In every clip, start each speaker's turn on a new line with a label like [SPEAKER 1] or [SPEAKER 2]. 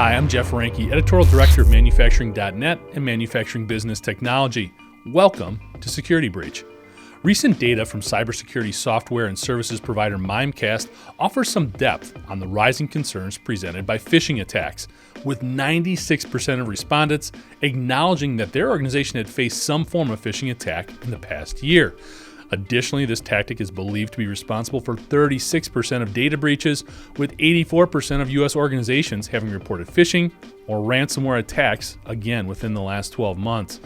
[SPEAKER 1] Hi, I'm Jeff Ranke, Editorial Director of Manufacturing.net and Manufacturing Business Technology. Welcome to Security Breach. Recent data from cybersecurity software and services provider Mimecast offers some depth on the rising concerns presented by phishing attacks, with 96% of respondents acknowledging that their organization had faced some form of phishing attack in the past year. Additionally, this tactic is believed to be responsible for 36% of data breaches, with 84% of U.S. organizations having reported phishing or ransomware attacks, again, within the last 12 months.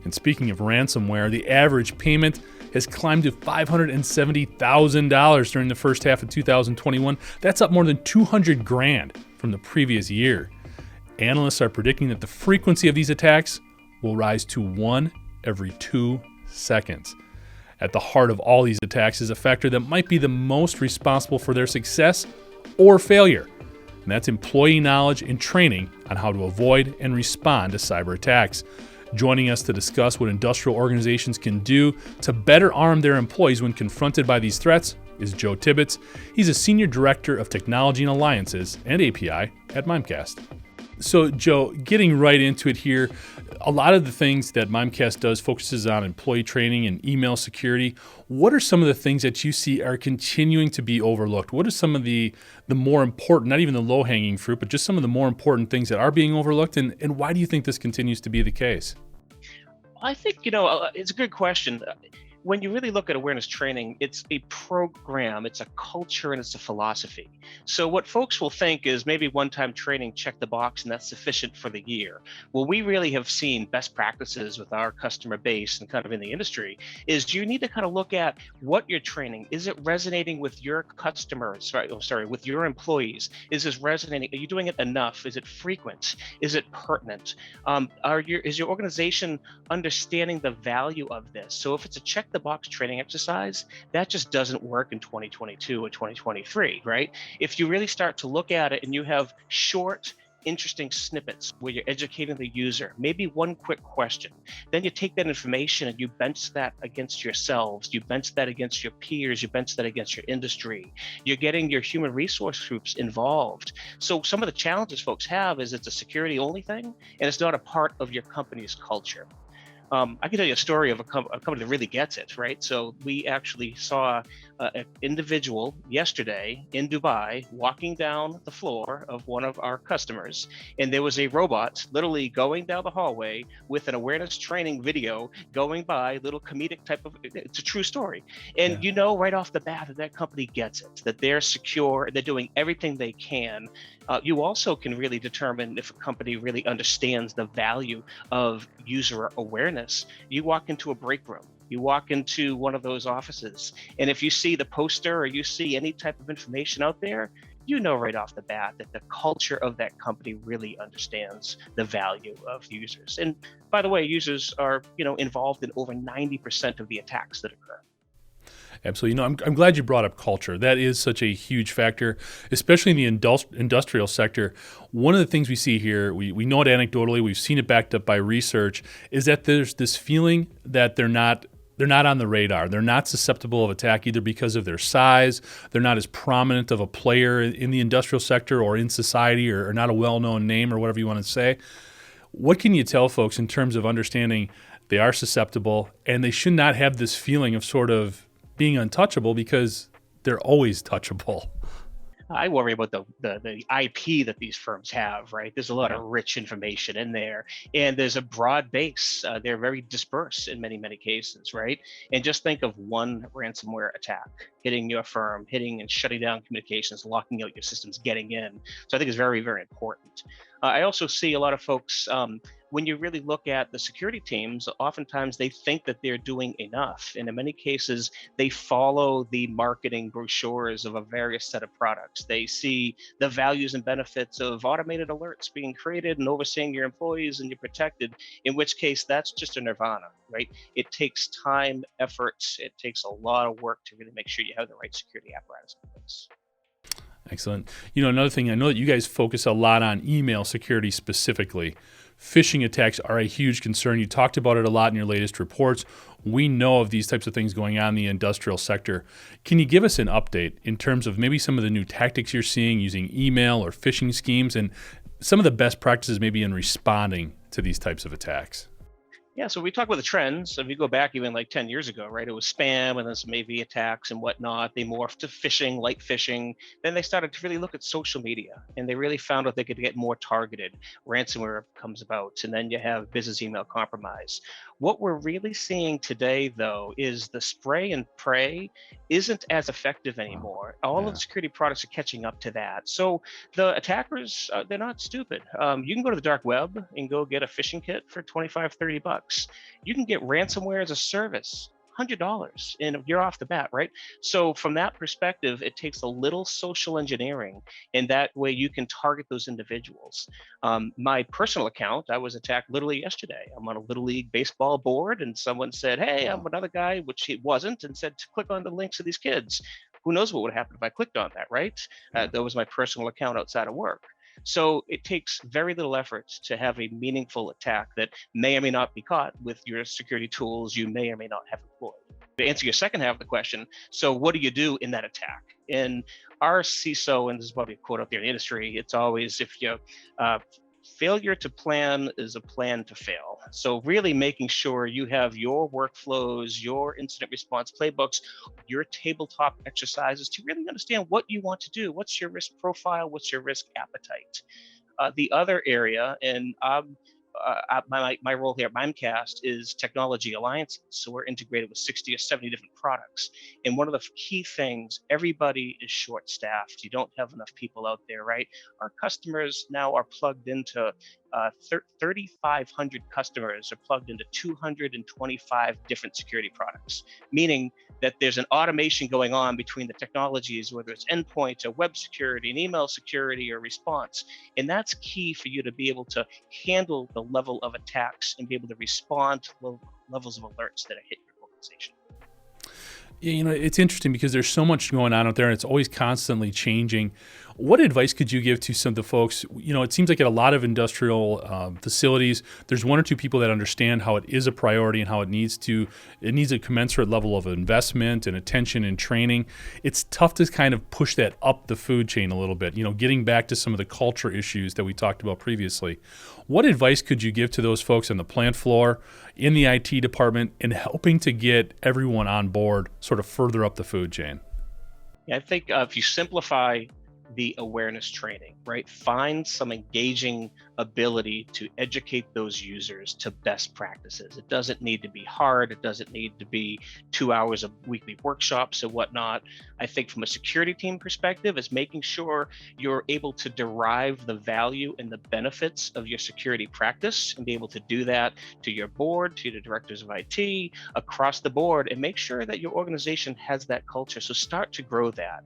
[SPEAKER 1] And speaking of ransomware, the average payment has climbed to $570,000 during the first half of 2021. That's up more than $200,000 from the previous year. Analysts are predicting that the frequency of these attacks will rise to 1 every 2 seconds. At the heart of all these attacks is a factor that might be the most responsible for their success or failure, and that's employee knowledge and training on how to avoid and respond to cyber attacks. Joining us to discuss what industrial organizations can do to better arm their employees when confronted by these threats is Joe Tibbets. He's a Senior Director of Technology and Alliances and API at Mimecast. So, Joe, getting right into it here, a lot of the things that Mimecast does focuses on employee training and email security. What are some of the things that you see are continuing to be overlooked? What are some of the more important, not even the low-hanging fruit, but just some of the more important things that are being overlooked, and why do you think this continues to be the case?
[SPEAKER 2] I think, it's a good question. When you really look at awareness training, it's a program, it's a culture, and it's a philosophy. So what folks will think is maybe one-time training, check the box, and that's sufficient for the year. Well, we really have seen best practices with our customer base and kind of in the industry is you need to kind of look at what you're training. Is it resonating with your customers, with your employees? Is this resonating? Are you doing it enough? Is it frequent? Is it pertinent? Is your organization understanding the value of this? So if it's a check the box training exercise, that just doesn't work in 2022 or 2023, right? If you really start to look at it and you have short, interesting snippets where you're educating the user, maybe one quick question, then you take that information and you bench that against yourselves, you bench that against your peers, you bench that against your industry, you're getting your human resource groups involved. So some of the challenges folks have is it's a security only thing and it's not a part of your company's culture. I can tell you a story of a company that really gets it, right? So we actually saw an individual yesterday in Dubai walking down the floor of one of our customers, and there was a robot literally going down the hallway with an awareness training video going by, little comedic type of, it's a true story. And you know right off the bat that company gets it, that they're secure, they're doing everything they can. You also can really determine if a company really understands the value of user awareness. You walk into a break room, you walk into one of those offices, and if you see the poster or you see any type of information out there, you know right off the bat that the culture of that company really understands the value of users. And by the way, users are, involved in over 90% of the attacks that occur.
[SPEAKER 1] Absolutely. I'm glad you brought up culture. That is such a huge factor, especially in the industrial sector. One of the things we see here, we know it anecdotally, we've seen it backed up by research, is that there's this feeling that they're not on the radar. They're not susceptible of attack either because of their size, they're not as prominent of a player in the industrial sector or in society, or not a well-known name or whatever you want to say. What can you tell folks in terms of understanding they are susceptible and they should not have this feeling of sort of being untouchable because they're always touchable?
[SPEAKER 2] I worry about the IP that these firms have, right? There's a lot of rich information in there, and there's a broad base. They're very dispersed in many, many cases, right? And just think of one ransomware attack hitting your firm, hitting and shutting down communications, locking out your systems, getting in. So I think it's very, very important. I also see a lot of folks, when you really look at the security teams, oftentimes they think that they're doing enough. And in many cases, they follow the marketing brochures of a various set of products. They see the values and benefits of automated alerts being created and overseeing your employees and you're protected, in which case that's just a nirvana, right? It takes time, effort, it takes a lot of work to really make sure you have the right security apparatus in place.
[SPEAKER 1] Excellent. Another thing, I know that you guys focus a lot on email security specifically. Phishing attacks are a huge concern. You talked about it a lot in your latest reports. We know of these types of things going on in the industrial sector. Can you give us an update in terms of maybe some of the new tactics you're seeing using email or phishing schemes, and some of the best practices maybe in responding to these types of attacks?
[SPEAKER 2] Yeah, so we talk about the trends. If you go back even like 10 years ago, right? It was spam and then some AV attacks and whatnot. They morphed to phishing, light phishing. Then they started to really look at social media and they really found out they could get more targeted. Ransomware comes about, and then you have business email compromise. What we're really seeing today, though, is the spray and pray isn't as effective
[SPEAKER 1] Wow.
[SPEAKER 2] anymore. All of
[SPEAKER 1] Yeah.
[SPEAKER 2] the security products are catching up to that. So the attackers, they're not stupid. You can go to the dark web and go get a phishing kit for 25, $30. You can get ransomware as a service, $100, and you're off the bat, right? So from that perspective, it takes a little social engineering, and that way you can target those individuals. My personal account, I was attacked literally yesterday. I'm on a little league baseball board, and someone said, "Hey, I'm
[SPEAKER 1] Wow.
[SPEAKER 2] another guy," which he wasn't, and said to click on the links of these kids. Who knows what would happen if I clicked on that, right?
[SPEAKER 1] Yeah.
[SPEAKER 2] That was my personal account outside of work. So it takes very little effort to have a meaningful attack that may or may not be caught with your security tools you may or may not have employed. To answer your second half of the question, so what do you do in that attack? And our CISO, and this is probably a quote out there in the industry, it's always if you failure to plan is a plan to fail. So really making sure you have your workflows, your incident response playbooks, your tabletop exercises to really understand what you want to do. What's your risk profile? What's your risk appetite? The other area, and my role here at Mimecast is technology alliances. So we're integrated with 60 or 70 different products. And one of the key things, everybody is short staffed. You don't have enough people out there, right? Our customers now are plugged into 3,500 customers are plugged into 225 different security products, meaning that there's an automation going on between the technologies, whether it's endpoint or web security and email security or response. And that's key for you to be able to handle the level of attacks and be able to respond to levels of alerts that hit your organization.
[SPEAKER 1] Yeah, it's interesting because there's so much going on out there and it's always constantly changing. What advice could you give to some of the folks? It seems like at a lot of industrial facilities, there's one or two people that understand how it is a priority and how it needs a commensurate level of investment and attention and training. It's tough to kind of push that up the food chain a little bit, getting back to some of the culture issues that we talked about previously. What advice could you give to those folks on the plant floor, in the IT department, in helping to get everyone on board sort of further up the food chain?
[SPEAKER 2] Yeah, I think if you simplify the awareness training, right? Find some engaging ability to educate those users to best practices. It doesn't need to be hard. It doesn't need to be 2 hours of weekly workshops and whatnot. I think from a security team perspective, is making sure you're able to derive the value and the benefits of your security practice and be able to do that to your board, to the directors of IT, across the board, and make sure that your organization has that culture. So start to grow that.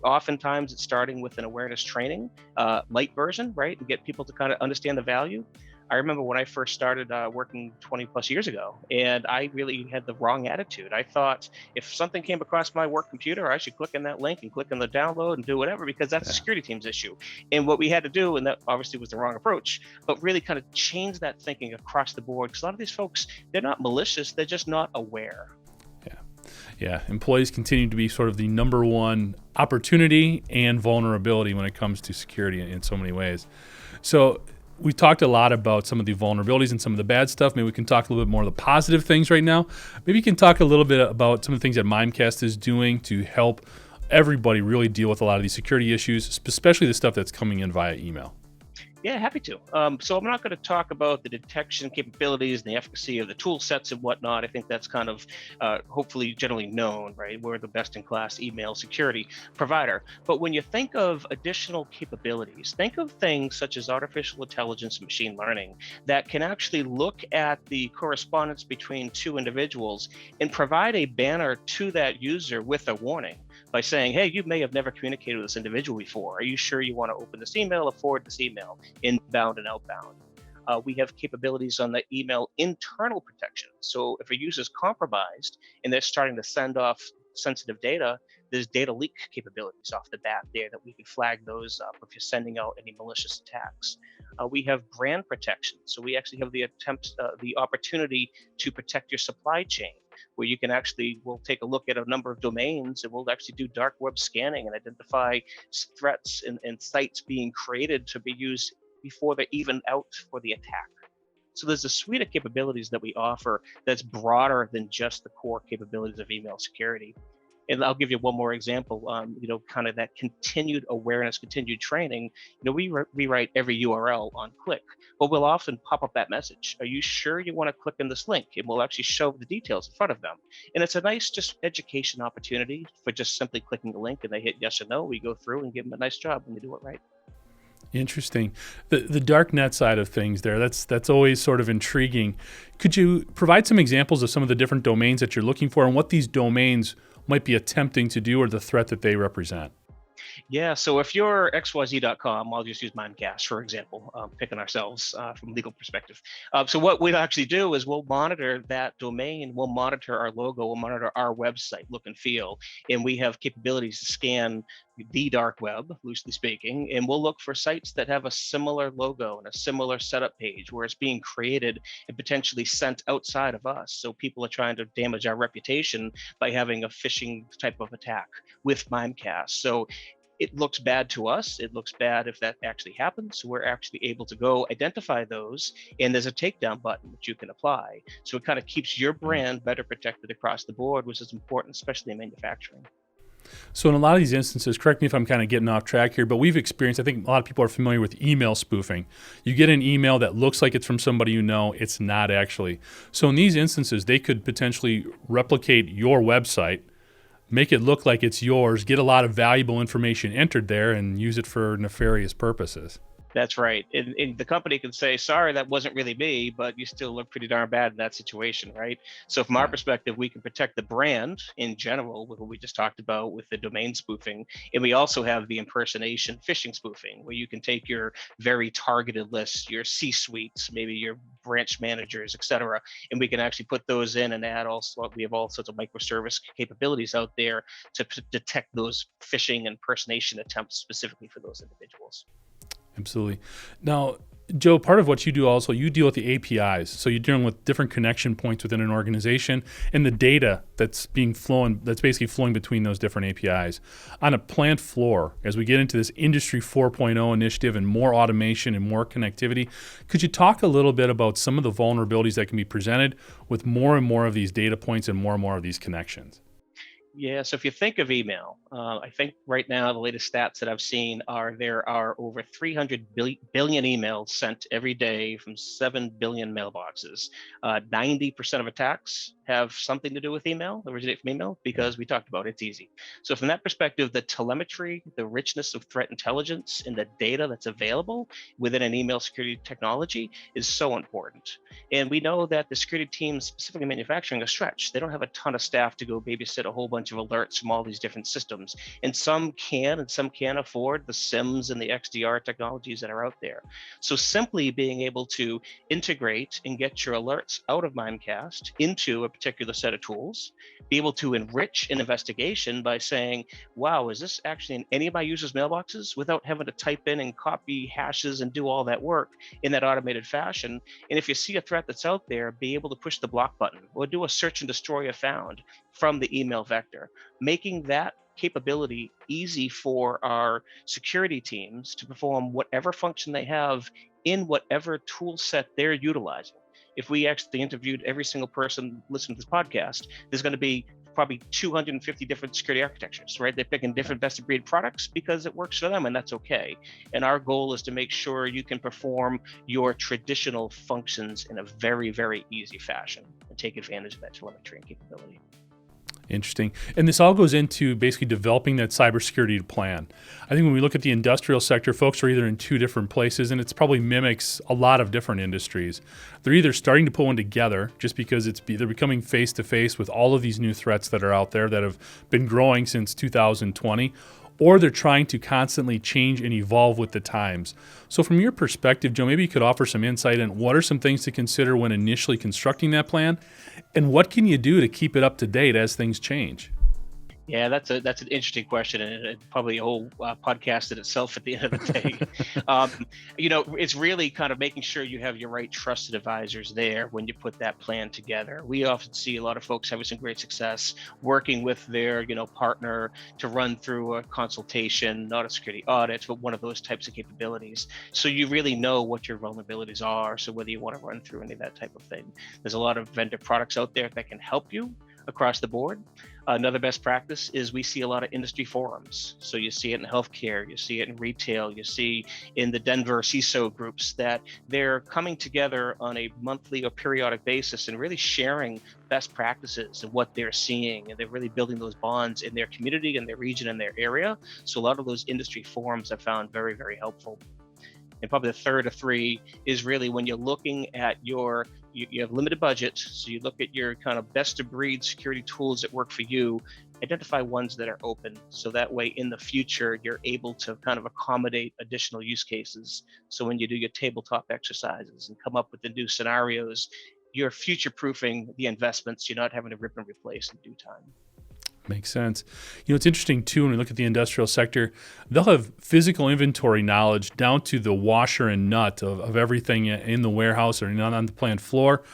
[SPEAKER 2] Oftentimes it's starting with an awareness training, light version, right? And get people to kind of understand the value. I remember when I first started working 20 plus years ago, and I really had the wrong attitude. I thought if something came across my work computer, I should click on that link and click on the download and do whatever, because that's the
[SPEAKER 1] Yeah.
[SPEAKER 2] security team's issue. And what we had to do, and that obviously was the wrong approach, but really kind of change that thinking across the board. Because a lot of these folks, they're not malicious, they're just not aware.
[SPEAKER 1] Yeah. Yeah. Employees continue to be sort of the number one opportunity and vulnerability when it comes to security in so many ways. So we talked a lot about some of the vulnerabilities and some of the bad stuff. Maybe we can talk a little bit more of the positive things right now. Maybe you can talk a little bit about some of the things that Mimecast is doing to help everybody really deal with a lot of these security issues, especially the stuff that's coming in via email.
[SPEAKER 2] Yeah, happy to. So I'm not going to talk about the detection capabilities and the efficacy of the tool sets and whatnot. I think that's kind of hopefully generally known, right? We're the best in class email security provider. But when you think of additional capabilities, think of things such as artificial intelligence and machine learning that can actually look at the correspondence between two individuals and provide a banner to that user with a warning by saying, hey, you may have never communicated with this individual before. Are you sure you want to open this email or forward this email, inbound and outbound? We have capabilities on the email internal protection. So if a user is compromised and they're starting to send off sensitive data, there's data leak capabilities off the bat there that we can flag those up if you're sending out any malicious attacks. We have brand protection. So we actually have the opportunity to protect your supply chain, where you can we'll take a look at a number of domains and we'll actually do dark web scanning and identify threats and sites being created to be used before they're even out for the attack. So there's a suite of capabilities that we offer that's broader than just the core capabilities of email security. And I'll give you one more example. Kind of that continued awareness, continued training. We rewrite every URL on click, but we'll often pop up that message. Are you sure you want to click on this link? And we'll actually show the details in front of them. And it's a nice just education opportunity for just simply clicking the link and they hit yes or no. We go through and give them a nice job when they do it right.
[SPEAKER 1] Interesting. The dark net side of things there, that's always sort of intriguing. Could you provide some examples of some of the different domains that you're looking for and what these domains might be attempting to do or the threat that they represent?
[SPEAKER 2] Yeah, so if you're xyz.com, I'll just use Mimecast, for example, picking ourselves from a legal perspective. So what we'll actually do is we'll monitor that domain, we'll monitor our logo, we'll monitor our website look and feel, and we have capabilities to scan the dark web, loosely speaking, and we'll look for sites that have a similar logo and a similar setup page where it's being created and potentially sent outside of us. So people are trying to damage our reputation by having a phishing type of attack with Mimecast. So it looks bad to us. It looks bad if that actually happens. So we're actually able to go identify those, and there's a takedown button that you can apply. So it kind of keeps your brand better protected across the board, which is important, especially in manufacturing.
[SPEAKER 1] So in a lot of these instances, correct me if I'm kind of getting off track here, but we've experienced, I think a lot of people are familiar with email spoofing. You get an email that looks like it's from somebody you know, it's not actually. So in these instances, they could potentially replicate your website, make it look like it's yours, get a lot of valuable information entered there, and use it for nefarious purposes.
[SPEAKER 2] That's right. And the company can say, sorry, that wasn't really me, but you still look pretty darn bad in that situation, right? So from our perspective, we can protect the brand in general with what we just talked about with the domain spoofing. And we also have the impersonation phishing spoofing, where you can take your very targeted lists, your C-suites, maybe your branch managers, et cetera, and we can actually put those in and add also, we have all sorts of microservice capabilities out there to detect those phishing and impersonation attempts specifically for those individuals.
[SPEAKER 1] Absolutely. Now, Joe, part of what you do also, you deal with the APIs. So you're dealing with different connection points within an organization and the data that's basically flowing between those different APIs. On a plant floor, as we get into this Industry 4.0 initiative and more automation and more connectivity, could you talk a little bit about some of the vulnerabilities that can be presented with more and more of these data points and more of these connections?
[SPEAKER 2] Yeah, so if you think of email, I think right now the latest stats that I've seen are there are over 300 billion emails sent every day from 7 billion mailboxes. 90% of attacks have something to do with email, originate from email, because we talked about it's easy. So from that perspective, the telemetry, the richness of threat intelligence, and the data that's available within an email security technology is so important. And we know that the security teams, specifically manufacturing, are stretched. They don't have a ton of staff to go babysit a whole bunch of alerts from all these different systems. And some can and some can't afford the SIMs and the XDR technologies that are out there. So simply being able to integrate and get your alerts out of Mimecast into a particular set of tools, be able to enrich an investigation by saying, wow, is this actually in any of my users' mailboxes, without having to type in and copy hashes and do all that work in that automated fashion. And if you see a threat that's out there, be able to push the block button or do a search and destroy if found from the email vector, making that capability easy for our security teams to perform whatever function they have in whatever tool set they're utilizing. If we actually interviewed every single person listening to this podcast, there's going to be probably 250 different security architectures, right? They're picking different best of breed products because it works for them, and that's okay. And our goal is to make sure you can perform your traditional functions in a very, very easy fashion and take advantage of that telemetry and capability.
[SPEAKER 1] Interesting. And this all goes into basically developing that cybersecurity plan. I think when we look at the industrial sector, folks are either in two different places, and it's probably mimics a lot of different industries. They're either starting to put one together just because they're becoming face-to-face with all of these new threats that are out there that have been growing since 2020, or they're trying to constantly change and evolve with the times. So from your perspective, Joe, maybe you could offer some insight on what are some things to consider when initially constructing that plan, and what can you do to keep it up to date as things change?
[SPEAKER 2] Yeah, that's an interesting question, and probably a whole podcast in itself at the end of the day. um, it's really kind of making sure you have your right trusted advisors there when you put that plan together. We often see a lot of folks having some great success working with their partner to run through a consultation, not a security audit, but one of those types of capabilities. So you really know what your vulnerabilities are. So whether you want to run through any of that type of thing, there's a lot of vendor products out there that can help you across the board. Another best practice is we see a lot of industry forums. So you see it in healthcare, you see it in retail, you see in the Denver CISO groups that they're coming together on a monthly or periodic basis and really sharing best practices and what they're seeing. And they're really building those bonds in their community, in their region, in their area. So a lot of those industry forums I found very, very helpful. And probably the third of three is really when you're looking at you have limited budget, so you look at your kind of best of breed security tools that work for you, identify ones that are open. So that way in the future, you're able to kind of accommodate additional use cases. So when you do your tabletop exercises and come up with the new scenarios, you're future proofing the investments. You're not having to rip and replace in due time.
[SPEAKER 1] Makes sense. It's interesting too when we look at the industrial sector, they'll have physical inventory knowledge down to the washer and nut of everything in the warehouse or on the plant floor.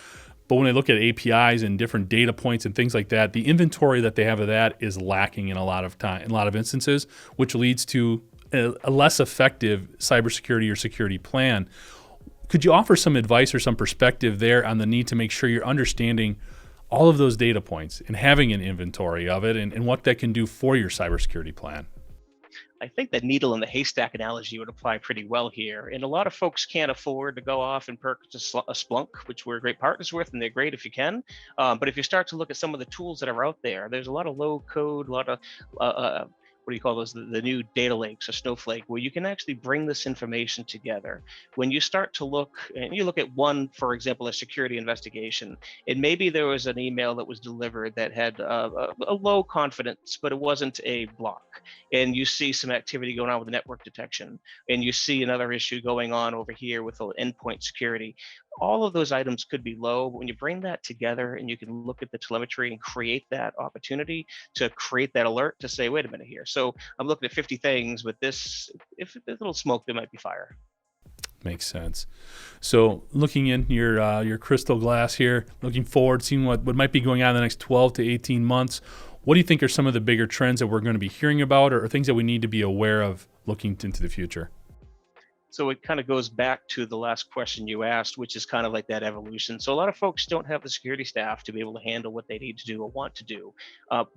[SPEAKER 1] But when they look at APIs and different data points and things like that, the inventory that they have of that is lacking in a lot of instances, which leads to a less effective cybersecurity or security plan. Could you offer some advice or some perspective there on the need to make sure you're understanding all of those data points and having an inventory of it and what that can do for your cybersecurity plan?
[SPEAKER 2] I think that needle in the haystack analogy would apply pretty well here. And a lot of folks can't afford to go off and purchase a Splunk, which we're great partners with, and they're great if you can. But if you start to look at some of the tools that are out there, there's a lot of low code, a lot of what do you call those? The new data lakes or Snowflake, where you can actually bring this information together. When you start to look, and you look at one, for example, a security investigation, and maybe there was an email that was delivered that had a low confidence, but it wasn't a block. And you see some activity going on with the network detection, and you see another issue going on over here with the endpoint security. All of those items could be low, but when you bring that together and you can look at the telemetry and create that opportunity to create that alert to say, wait a minute here. So I'm looking at 50 things with this. If there's a little smoke, there might be fire.
[SPEAKER 1] Makes sense. So looking in your crystal glass here, looking forward, seeing what might be going on in the next 12 to 18 months, what do you think are some of the bigger trends that we're going to be hearing about or things that we need to be aware of looking into the future?
[SPEAKER 2] So it kind of goes back to the last question you asked, which is kind of like that evolution. So a lot of folks don't have the security staff to be able to handle what they need to do or want to do.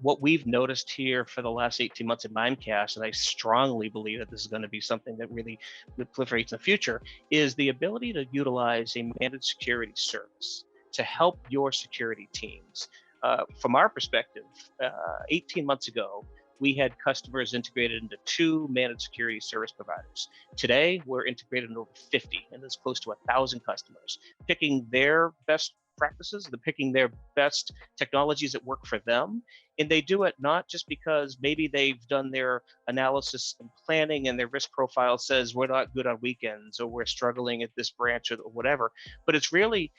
[SPEAKER 2] What we've noticed here for the last 18 months at Mimecast, and I strongly believe that this is going to be something that really proliferates in the future, is the ability to utilize a managed security service to help your security teams. From our perspective, 18 months ago, we had customers integrated into 2 managed security service providers. Today, we're integrated in over 50, and there's close to 1,000 customers picking their best practices, they're picking their best technologies that work for them. And they do it not just because maybe they've done their analysis and planning and their risk profile says we're not good on weekends or we're struggling at this branch or whatever, but it's really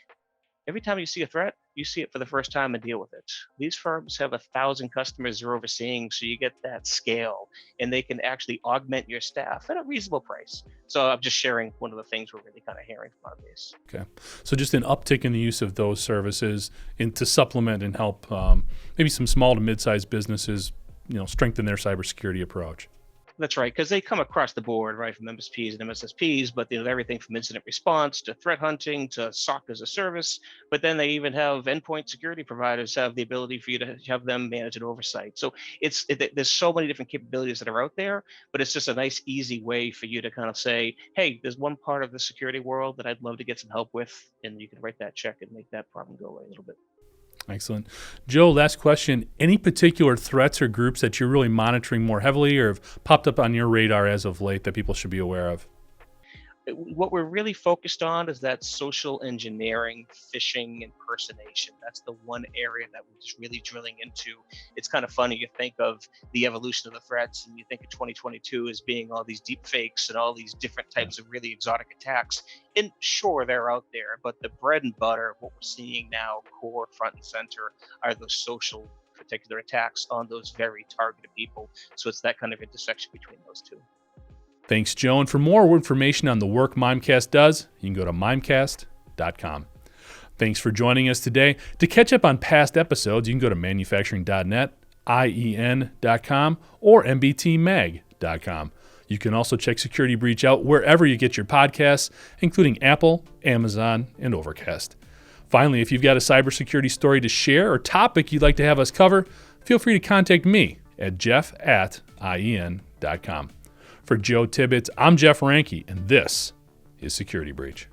[SPEAKER 2] every time you see a threat, you see it for the first time and deal with it. These firms have 1,000 customers they're overseeing, so you get that scale, and they can actually augment your staff at a reasonable price. So I'm just sharing one of the things we're really kind of hearing from our base.
[SPEAKER 1] Okay, so just an uptick in the use of those services and to supplement and help maybe some small to mid-sized businesses, strengthen their cybersecurity approach.
[SPEAKER 2] That's right, because they come across the board, right, from MSPs and MSSPs, but they have everything from incident response to threat hunting to SOC as a service. But then they even have endpoint security providers have the ability for you to have them manage an oversight. So there's so many different capabilities that are out there, but it's just a nice, easy way for you to kind of say, hey, there's one part of the security world that I'd love to get some help with, and you can write that check and make that problem go away a little bit.
[SPEAKER 1] Excellent. Joe, last question. Any particular threats or groups that you're really monitoring more heavily or have popped up on your radar as of late that people should be aware of?
[SPEAKER 2] What we're really focused on is that social engineering, phishing, impersonation. That's the one area that we're just really drilling into. It's kind of funny. You think of the evolution of the threats and you think of 2022 as being all these deep fakes and all these different types of really exotic attacks. And sure, they're out there, but the bread and butter of what we're seeing now, core, front and center, are those social particular attacks on those very targeted people. So it's that kind of intersection between those two.
[SPEAKER 1] Thanks, Joe. And for more information on the work Mimecast does, you can go to mimecast.com. Thanks for joining us today. To catch up on past episodes, you can go to manufacturing.net, IEN.com, or mbtmag.com. You can also check Security Breach out wherever you get your podcasts, including Apple, Amazon, and Overcast. Finally, if you've got a cybersecurity story to share or topic you'd like to have us cover, feel free to contact me at jeff@ien.com. For Joe Tibbets, I'm Jeff Ranke, and this is Security Breach.